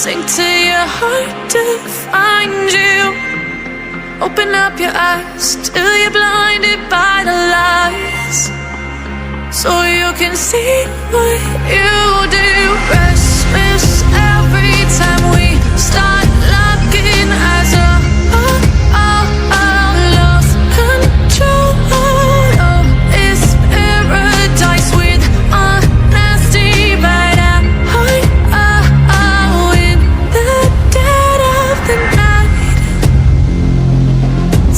Sink to your heart to find you. Open up your eyes till you're blinded by the lies, so you can see what you do. Restless every time we start locking eyes. Lost control. Oh, it's paradise with honesty, but in the dead of the night,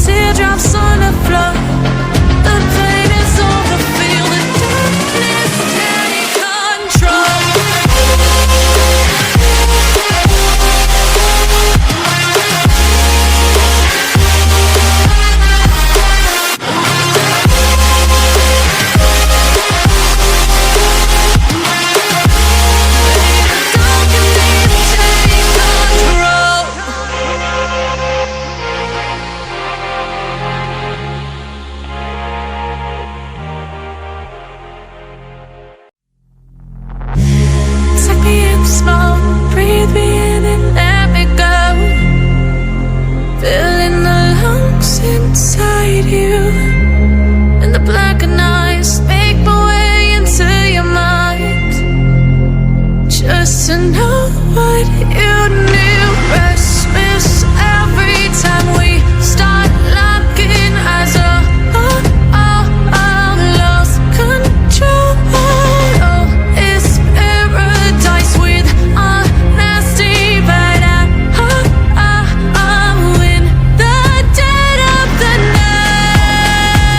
teardrops on the floor. The pain is over. Feel the darkness take control. Take me in small, breathe me in and let me go. Filling the lungs inside you, and the blackened eyes make my way into your mind, just to know what you knew. Restless every time we start locking eyes. Lost control. Oh, it's paradise with honesty, but I'm in the dead of the night.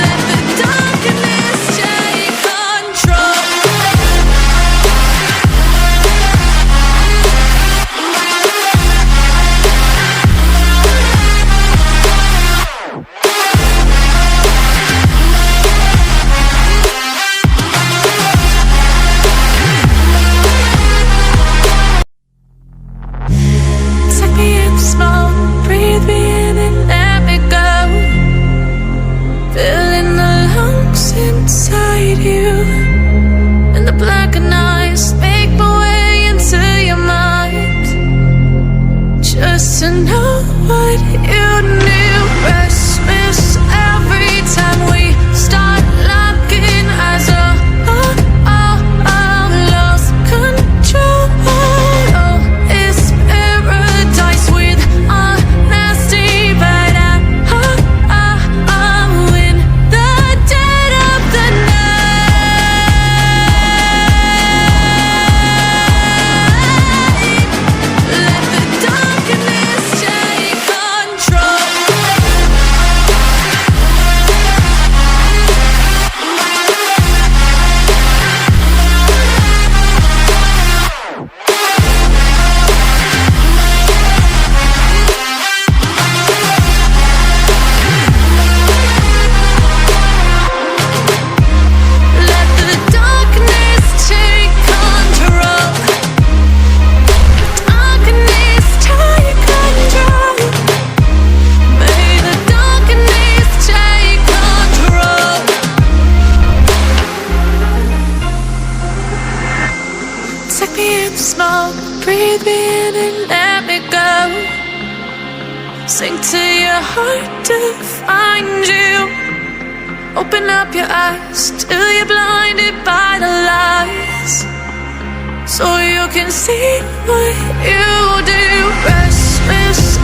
Let the darkness take control. Take me in small, breathe me in and let me go. Filling the lungs inside you, and the blackened eyes make my way into your mind, just to know what you knew. Restless every time we start locking eyes. Lost control. Oh, it's paradise with honesty, but I'm in the dead of the night. Let the darkness take control. Let the darkness take control. Darkness take control. May the darkness take control. Take me in small, breathe me in and let me go. Sink to your heart to find you. Open up your eyes till you're blinded by the lies, so you can see what you do. Restless